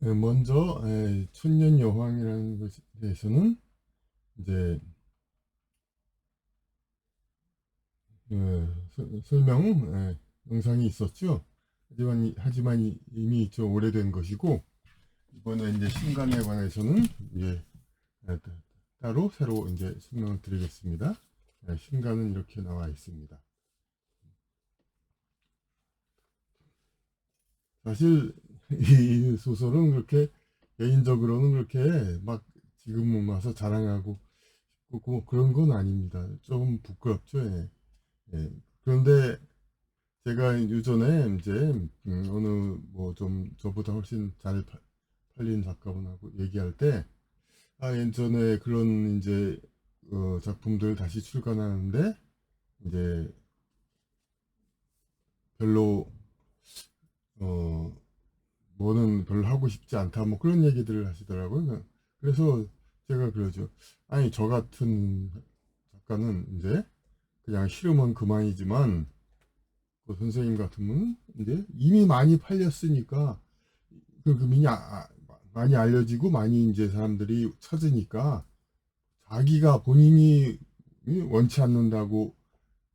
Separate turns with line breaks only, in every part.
먼저 천년 여왕이라는 것에 대해서는 이제 설명 영상이 있었죠. 하지만 이미 좀 오래된 것이고, 이번에 이제 신간에 관해서는 이제 에, 따로 새로 이제 설명을 드리겠습니다. 신간은 이렇게 나와 있습니다. 사실 이 소설은 그렇게 개인적으로는 그렇게 막 지금 와서 자랑하고 싶고 뭐 그런 건 아닙니다. 좀 부끄럽죠. 예. 예. 그런데 제가 유전에 이제 어느 뭐 좀 저보다 훨씬 잘 팔린 작가분하고 얘기할 때, 예전에 그런 이제 작품들 다시 출간하는데 이제 별로 어 뭐는 별로 하고 싶지 않다 뭐 그런 얘기들을 하시더라고요. 그래서 제가 그러죠. 아니 저 같은 작가는 이제 그냥 싫으면 그만이지만 그 선생님 같으면 이제 이미 많이 팔렸으니까 많이 알려지고 많이 이제 사람들이 찾으니까 자기가 본인이 원치 않는다고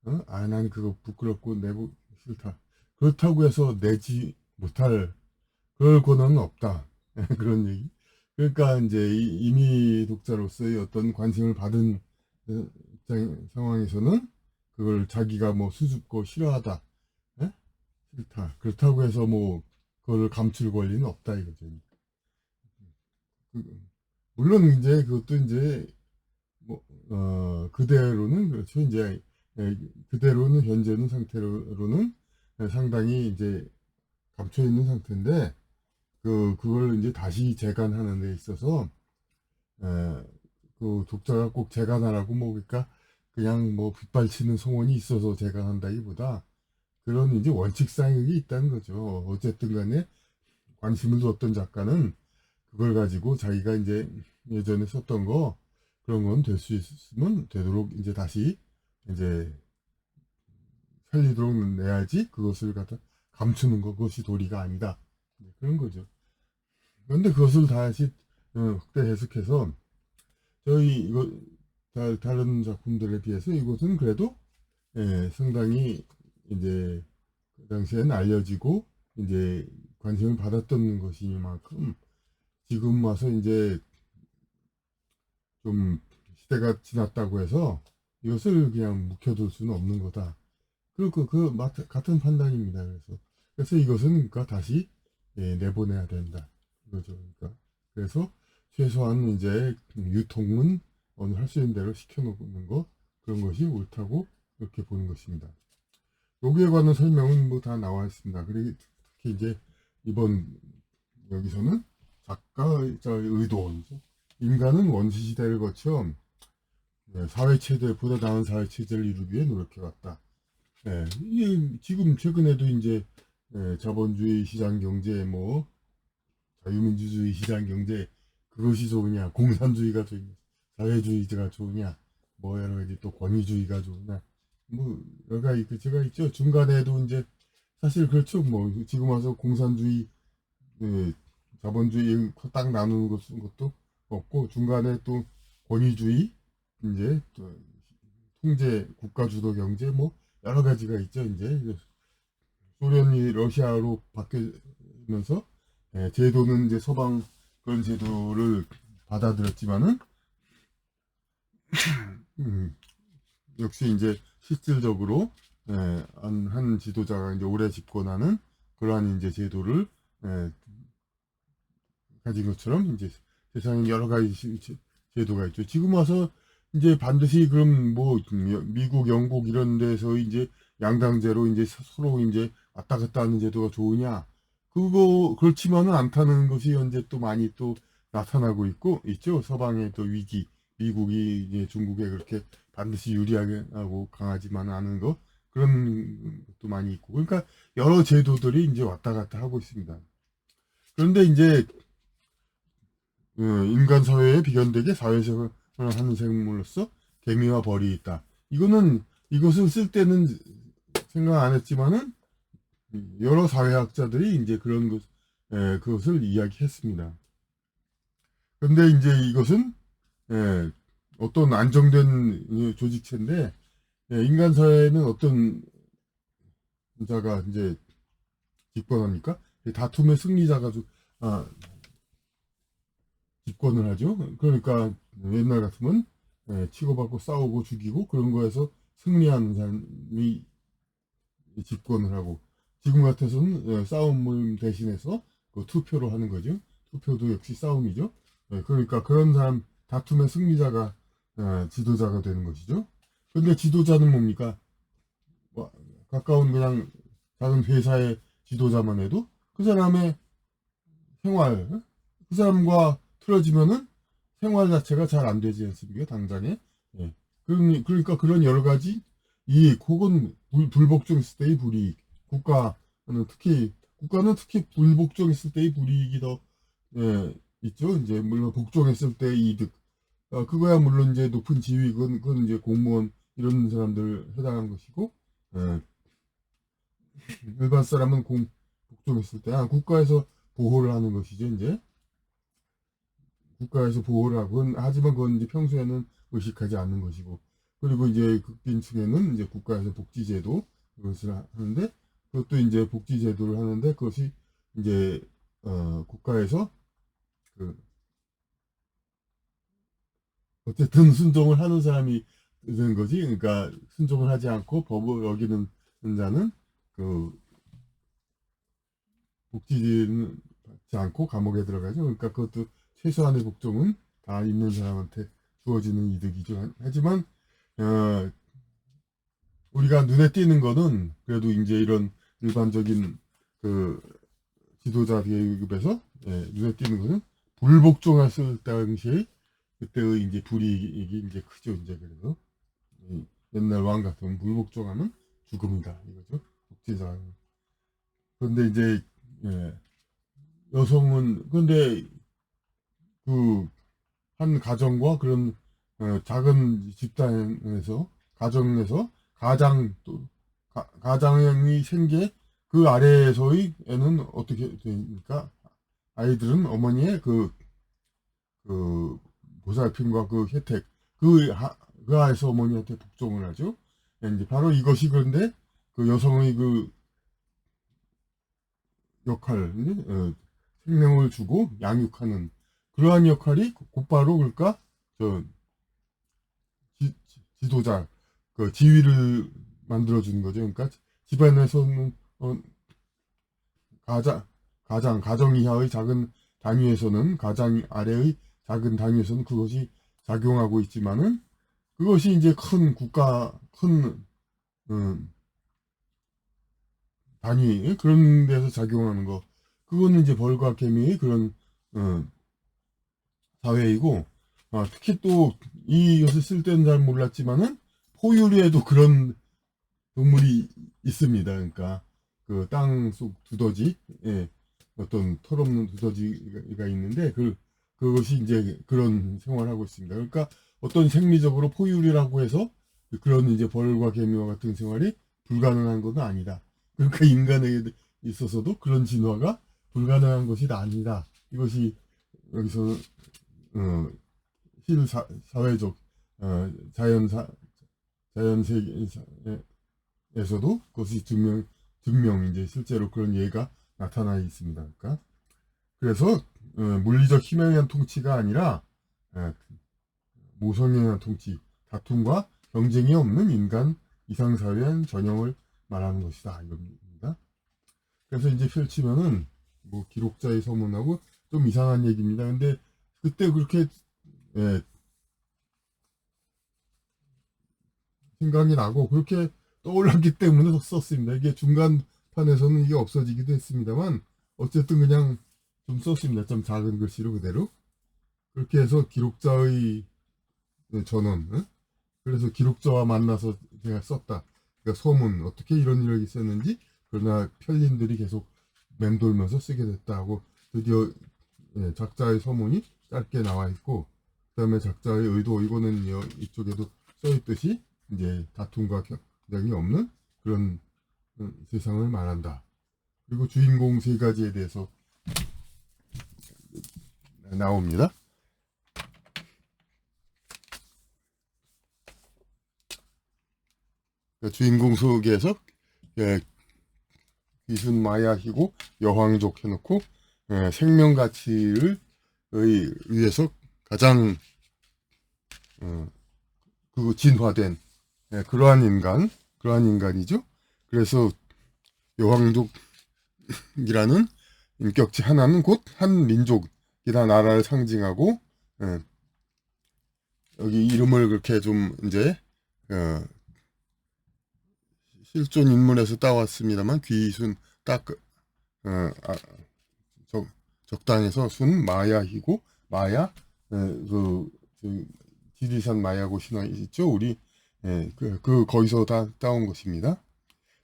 난 그거 부끄럽고 내고 싫다 그렇다고 해서 내지 못할 그럴 권한은 없다. 그런 얘기. 그러니까 이제 이미 독자로서의 어떤 관심을 받은 상황에서는 그걸 자기가 뭐 수줍고 싫어하다, 예? 싫다. 그렇다고 해서 뭐 그걸 감출 권리는 없다 이거죠. 그- 물론 이제 그것도 이제 뭐 그대로는 그렇죠. 이제 그대로는 현재는 상태로는 상당히 이제 감춰 있는 상태인데 그걸 이제 다시 재간하는 데 있어서 에, 그 독자가 꼭 재간하라고 뭐 그러니까 그냥 뭐 빗발치는 소원이 있어서 재간한다기보다 그런 이제 원칙사항이 있다는 거죠. 어쨌든 간에 관심을 뒀던 작가는 그걸 가지고 자기가 이제 예전에 썼던 거 그런 건 될 수 있으면 되도록 이제 다시 이제 살리도록 내야지 그것을 갖다 감추는 것 그것이 도리가 아니다. 그런 거죠. 그런데 그것을 다시 확대 해석해서 저희 이거 다른 작품들에 비해서 이것은 그래도 상당히 이제 그 당시에는 알려지고 이제 관심을 받았던 것이니만큼 지금 와서 이제 좀 시대가 지났다고 해서 이것을 그냥 묵혀둘 수는 없는 거다. 그리고 같은 판단입니다. 그래서 이것은 그러니까 다시 내보내야 된다. 이거죠. 그러니까 그래서 최소한 이제 유통은 어느 할 수 있는 대로 시켜놓는 거 그런 것이 옳다고 이렇게 보는 것입니다. 여기에 관한 설명은 뭐 다 나와 있습니다. 그리고 특히 이제 이번 여기서는 작가의 의도죠. 인간은 원시 시대를 거쳐 사회 체제보다 나은 사회 체제를 이루기 위해 노력해왔다. 이게 지금 최근에도 이제 자본주의 시장 경제 뭐 자유민주주의 시장 경제 그것이 좋으냐 공산주의가 좋으냐 사회주의가 좋으냐 뭐 여러 가지 또 권위주의가 좋으냐 뭐 여러 가지 제가 있죠. 중간에도 이제 사실 그렇죠. 뭐 지금 와서 공산주의 예, 자본주의 딱 나누는 것도 없고 중간에 또 권위주의 이제 또 통제 국가 주도 경제 뭐 여러 가지가 있죠. 이제 소련이 러시아로 바뀌면서 제도는 이제 서방 그런 제도를 받아들였지만은 음, 역시 이제 실질적으로 한 지도자가 이제 오래 집권하는 그러한 이제 제도를 예, 가진 것처럼 이제 세상에 여러 가지 제도가 있죠. 지금 와서 이제 반드시 그럼 뭐 미국, 영국 이런 데서 이제 양당제로 이제 서로 이제 왔다 갔다 하는 제도가 좋으냐? 그거 그렇지만은 않다는 것이 현재 또 많이 또 나타나고 있죠. 서방의 또 위기, 미국이 이제 중국에 그렇게 반드시 유리하게 하고 강하지만 않은 거 그런 것도 많이 있고. 그러니까 여러 제도들이 이제 왔다 갔다 하고 있습니다. 그런데 이제 인간 사회에 비견되게 사회생활을 하는 생물로서 개미와 벌이 있다. 이것은 쓸 때는 생각 안 했지만은 여러 사회학자들이 이제 그런 것 그것을 이야기했습니다. 근데 이제 이것은 어떤 안정된 조직체인데 인간 사회는 어떤 자가 이제 집권합니까? 다툼의 승리자가 아, 집권을 하죠. 그러니까 옛날 같으면 치고받고 싸우고 죽이고 그런 거에서 승리하는 사람이 집권을 하고 지금 같아서는 싸움 대신해서 그 투표로 하는 거죠. 투표도 역시 싸움이죠. 그러니까 그런 사람 다툼의 승리자가 지도자가 되는 것이죠. 근데 지도자는 뭡니까? 뭐, 가까운 그냥 작은 회사의 지도자만 해도 그 사람의 생활, 그 사람과 틀어지면은 생활 자체가 잘 안 되지 않습니까? 당장에. 예. 그러니까 그런 여러 가지 이익 혹은 불복종했을 때의 불이익, 국가는 특히 불복종했을 때의 불이익이 더 있죠. 이제 물론 복종했을 때의 이득, 그거야 물론 이제 높은 지위, 그건 이제 공무원 이런 사람들 해당한 것이고, 예. 일반 사람은 복종했을 때 국가에서 보호를 하는 것이죠. 이제 국가에서 보호를 하고 하지만 그건 이제 평소에는 의식하지 않는 것이고 그리고 이제 극빈층에는 이제 국가에서 복지제도 그것을 하는데 그것도 이제 복지제도를 하는데 그것이 이제 국가에서 그 어쨌든 순종을 하는 사람이 되는 거지. 그러니까 순종을 하지 않고 법을 어기는 자는 그 복지는 받지 않고 감옥에 들어가죠. 그러니까 그것도 최소한의 복종은 다 있는 사람한테 주어지는 이득이죠. 하지만 어, 우리가 눈에 띄는 거는 그래도 이제 이런 일반적인 그 지도자 계급에서 눈에 띄는 거는 불복종했을 당시에 그때의 이제 불이익이 이제 크죠. 이제 그래서 옛날 왕 같은 불복종하면 죽음이다 이거죠. 복지자. 그런데 이제 여성은 근데 그 한 가정과 그런 작은 집단에서 가정에서 가장이 생겨 그 아래에서의 애는 어떻게 되니까 아이들은 어머니의 그 보살핌과 그 혜택 그 하에서 어머니한테 복종을 하죠. 이제 바로 이것이 그런데 그 여성의 그 역할, 생명을 주고 양육하는 그러한 역할이 곧바로 그러니까 저 지도자 그 지위를 만들어주는 거죠. 그러니까 집안에서는 가정 이하의 작은 단위에서는 가장 아래의 작은 단위에서는 그것이 작용하고 있지만은 그것이 이제 큰 국가 큰 단위 그런 데서 작용하는 거 그거는 이제 벌과 개미의 그런 사회이고 특히 또 이것을 쓸 때는 잘 몰랐지만은 포유류에도 그런 동물이 있습니다. 그러니까 그 땅속 두더지, 어떤 털없는 두더지가 있는데 그것이 이제 그런 생활하고 있습니다. 그러니까 어떤 생리적으로 포유류라고 해서 그런 이제 벌과 개미와 같은 생활이 불가능한 것은 아니다. 그러니까 인간에게 있어서도 그런 진화가 불가능한 것이 아니다. 이것이 여기서 실사회적 자연 세계에서도 그것이 증명 이제 실제로 그런 예가 나타나 있습니다. 그러니까 그래서 물리적 힘에 의한 통치가 아니라 모성에 의한 통치, 다툼과 경쟁이 없는 인간 이상사회한 전형을 말하는 것이다 이겁니다. 그래서 이제 펼치면은 뭐 기록자의 서문하고 좀 이상한 얘기입니다. 근데 그때 그렇게 생각이 나고 그렇게 떠올랐기 때문에 썼습니다. 이게 중간판에서는 이게 없어지기도 했습니다만 어쨌든 그냥 좀 썼습니다. 좀 작은 글씨로 그대로 그렇게 해서 기록자의 전원 그래서 기록자와 만나서 제가 썼다. 그러니까 소문 어떻게 이런 일이 있었는지 그러나 편린들이 계속 맴돌면서 쓰게 됐다고 드디어 작자의 서문이 짧게 나와 있고 그다음에 작자의 의도 이거는 이쪽에도 써 있듯이 이제 다툼과 경쟁이 없는 그런 세상을 말한다. 그리고 주인공 세 가지에 대해서 나옵니다. 주인공 속에서 예, 귀순 마야히고 여황족 해놓고 생명 가치를 위해서 가장 그 진화된 그러한 인간이죠. 그래서 여황족이라는 인격체 하나는 곧 한 민족이나 나라를 상징하고 여기 이름을 그렇게 좀 이제 실존 인물에서 따왔습니다만 귀순 딱 적당해서 순 마야히고 마야 그 지리산 마야고 신화 있죠 우리 거기서 다 따온 것입니다.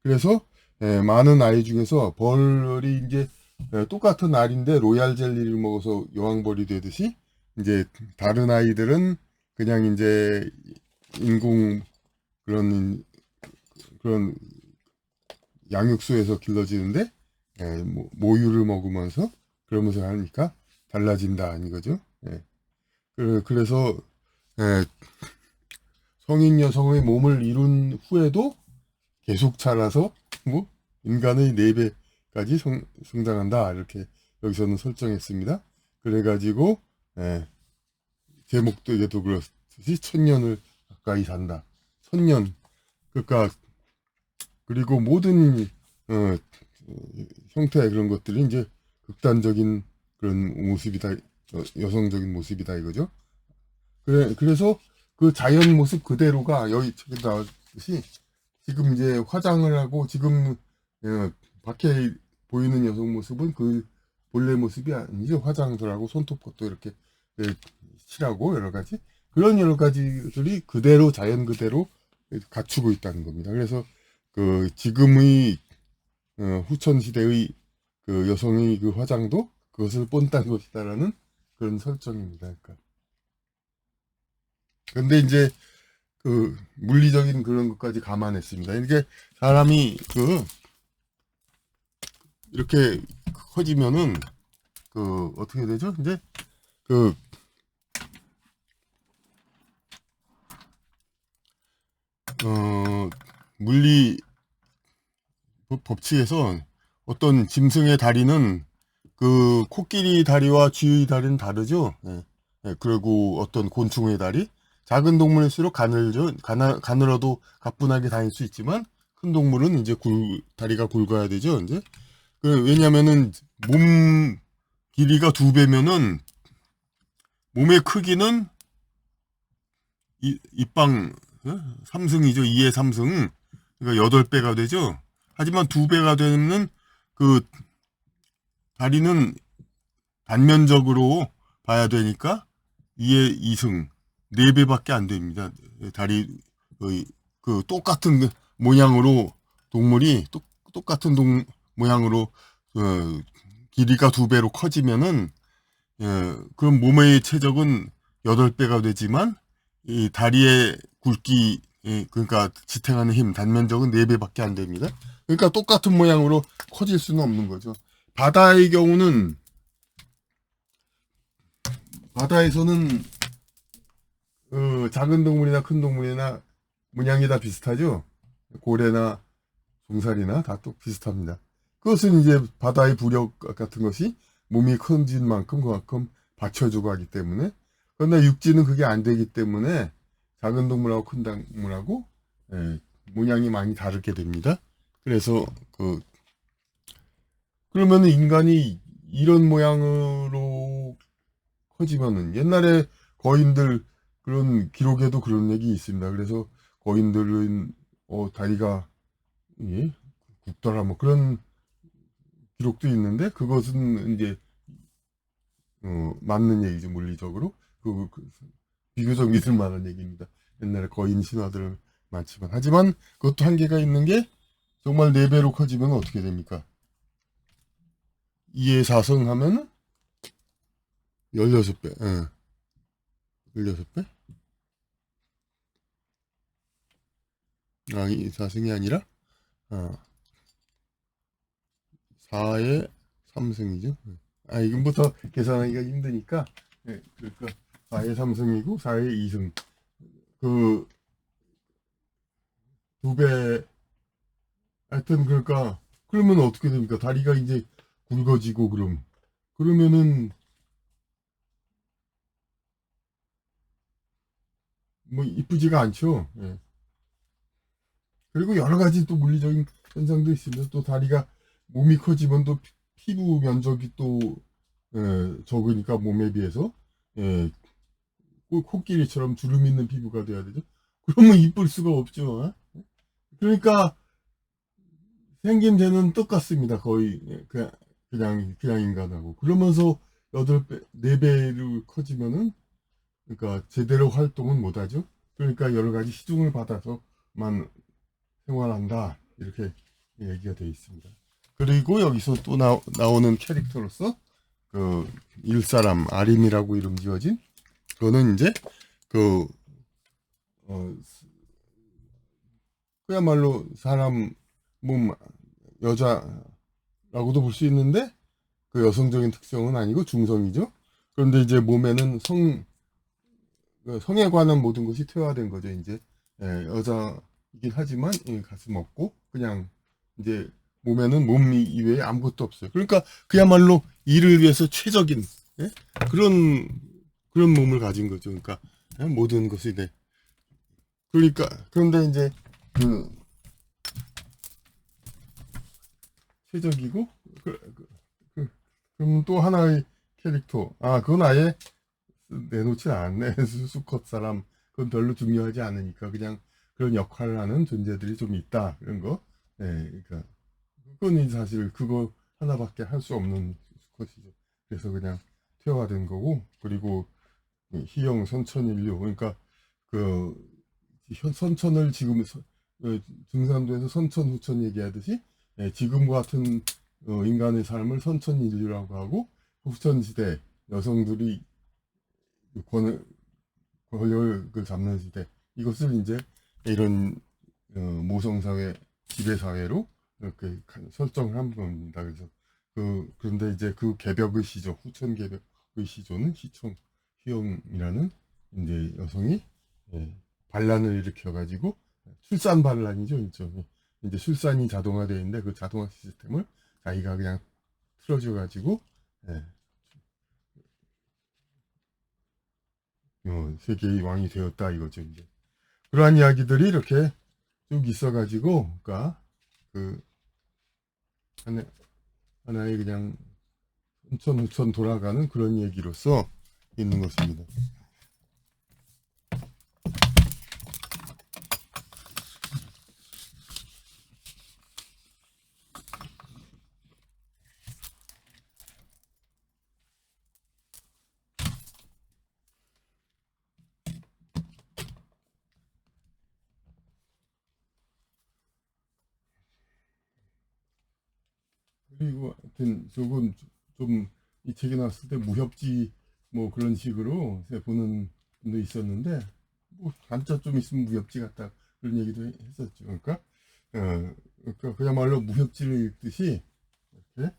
그래서 많은 아이 중에서 벌이 이제 똑같은 알인데 로얄 젤리를 먹어서 여왕벌이 되듯이 이제 다른 아이들은 그냥 이제 인공 그런 양육소에서 길러지는데 모유를 먹으면서 그러면서 하니까 달라진다 이거죠. 그래서 성인 여성의 몸을 이룬 후에도 계속 자라서 뭐 인간의 4배까지 성장한다 이렇게 여기서는 설정했습니다. 그래가지고 제목도 그렇듯이 1000년을 가까이 산다. 1000년 그러니까 그리고 모든 형태의 그런 것들이 이제 극단적인 그런 모습이다. 여성적인 모습이다 이거죠. 그래서 그 자연 모습 그대로가 여기 책에 나왔듯이 지금 이제 화장을 하고 지금 밖에 보이는 여성 모습은 그 본래 모습이 아니죠. 화장들 하고 손톱것도 이렇게 칠하고 여러 가지들이 그대로 자연 그대로 갖추고 있다는 겁니다. 그래서 그 지금의 후천 시대의 그 여성의 그 화장도 그것을 본딴 것이다라는 그런 설정입니다. 그러니까. 근데 이제 그 물리적인 그런 것까지 감안했습니다. 이게 사람이 이렇게 커지면은 어떻게 되죠? 이제 물리 법칙에서 어떤 짐승의 다리는 그 코끼리 다리와 쥐의 다리는 다르죠. 그리고 어떤 곤충의 다리, 작은 동물일수록 가늘어도 가뿐하게 다닐 수 있지만 큰 동물은 이제 다리가 굵어야 되죠. 이제 왜냐면은 몸 길이가 2배면은 몸의 크기는 입방 3승이죠. 2의 3승. 그러니까 8배가 되죠. 하지만 2배가 되는 그 다리는 단면적으로 봐야 되니까 2의 2승 4배밖에 안 됩니다. 다리 그 똑같은 모양으로 동물이 똑같은 모양으로 길이가 2배로 커지면은 그럼 몸의 체적은 8배가 되지만 이 다리의 굵기 그러니까 지탱하는 힘 단면적은 4배밖에 안 됩니다. 그러니까 똑같은 모양으로 커질 수는 없는 거죠. 바다에서는 작은 동물이나 큰 동물이나 문양이 다 비슷하죠. 고래나 종살이나 다 또 비슷합니다. 그것은 이제 바다의 부력 같은 것이 몸이 커진 만큼 그만큼 받쳐주고 하기 때문에 그러나 육지는 그게 안 되기 때문에 작은 동물하고 큰 동물하고 모양이 많이 다르게 됩니다. 그래서 그러면 인간이 이런 모양으로 커지면은 옛날에 거인들 그런 기록에도 그런 얘기 있습니다. 그래서 거인들은 다리가 굵더라 뭐 그런 기록도 있는데 그것은 이제 맞는 얘기죠 물리적으로 비교적 믿을 만한 얘기입니다. 옛날에 거인 신화들 많지만 하지만 그것도 한계가 있는 게 정말 4배로 커지면 어떻게 됩니까? 2의 4승 하면은 16배 16배? 4승이 아니라 4의 3승이죠. 이금부터 계산하기가 힘드니까, 그러니까 4의 3승이고 4의 2승. 그, 2배, 하여튼, 그러니까, 그러면 어떻게 됩니까? 다리가 이제 굵어지고, 그러면은, 뭐, 이쁘지가 않죠. 예. 그리고 여러 가지 또 물리적인 현상도 있습니다. 또 다리가, 몸이 커지면 또 피부 면적이 또, 적으니까 몸에 비해서, 예, 코끼리처럼 주름 있는 피부가 돼야 되죠. 그러면 이쁠 수가 없죠. 어? 그러니까 생김새는 똑같습니다. 거의 그냥 인간하고. 그러면서 8배, 4배로 커지면은 그러니까 제대로 활동은 못하죠. 그러니까 여러 가지 시중을 받아서만 생활한다. 이렇게 얘기가 되어 있습니다. 그리고 여기서 또 나오는 캐릭터로서 그 일사람 아림이라고 이름 지어진 그거는 이제 그 어, 그야말로 사람 몸 여자라고도 볼 수 있는데 그 여성적인 특성은 아니고 중성이죠. 그런데 이제 몸에는 그 성에 관한 모든 것이 퇴화된 거죠. 이제 여자이긴 하지만 가슴 없고 그냥 이제 몸에는 몸 이외에 아무것도 없어요. 그러니까 그야말로 일을 위해서 최적인 예? 그런 그런 몸을 가진 거죠. 그러니까 모든 것이 그러니까 그런데 이제 그 최적이고 그럼 또 하나의 캐릭터 그건 아예 내놓지 않았네. 수컷 사람 그건 별로 중요하지 않으니까 그냥 그런 역할을 하는 존재들이 좀 있다 그런 거. 그러니까 그건 사실 그거 하나밖에 할 수 없는 수컷이죠. 그래서 그냥 퇴화된 거고 그리고 희영 선천인류 그러니까 그 선천을 지금 중산도에서 선천 후천 얘기하듯이 지금과 같은 인간의 삶을 선천인류라고 하고 후천시대 여성들이 권, 권력을 잡는 시대 이것을 이제 이런 모성사회 지배사회로 이렇게 설정을 한 겁니다. 그래서 그런데 이제 그 개벽의 시조 후천 개벽의 시조는 희영이라는 이제 여성이 반란을 일으켜 가지고 출산 반란이죠 일종의 이제 출산이 자동화되어 있는데 그 자동화 시스템을 자기가 그냥 틀어줘 가지고 예, 세계의 왕이 되었다 이거죠 이제 그러한 이야기들이 이렇게 쭉 있어가지고 그러니까 그 하나, 하나의 그냥 hun천 돌아가는 그런 얘기로서 있는 것입니다. 그리고 하여튼 조금 좀 이 책이 나왔을 때 무협지 뭐 그런 식으로 보는 분도 있었는데 뭐 한자 좀 있으면 무협지 같다 그런 얘기도 했었죠. 그러니까 그야말로 무협지를 읽듯이 이렇게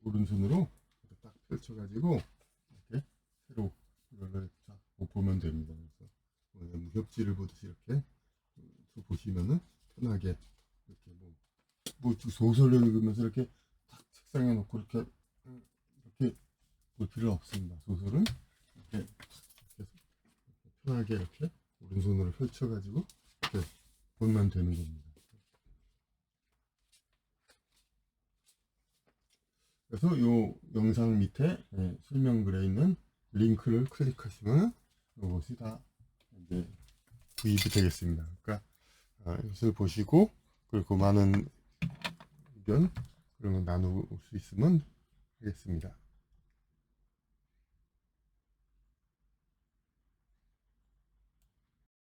오른손으로 딱 펼쳐가지고 이렇게 새로 이걸 쫙 보면 됩니다. 그래서 무협지를 보듯이 이렇게 보시면은 편하게 이렇게 뭐 소설을 읽으면서 이렇게 딱 책상에 놓고 이렇게 볼 필요 없습니다. 소설은 이렇게 편하게 이렇게 오른손으로 펼쳐가지고 이렇게 보면 되는 겁니다. 그래서 이 영상 밑에 설명글에 있는 링크를 클릭하시면 이것이 다 이제 구입이 되겠습니다. 그러니까 이것을 보시고 그리고 많은 의견 그런 거 나눌 수 있으면 하겠습니다.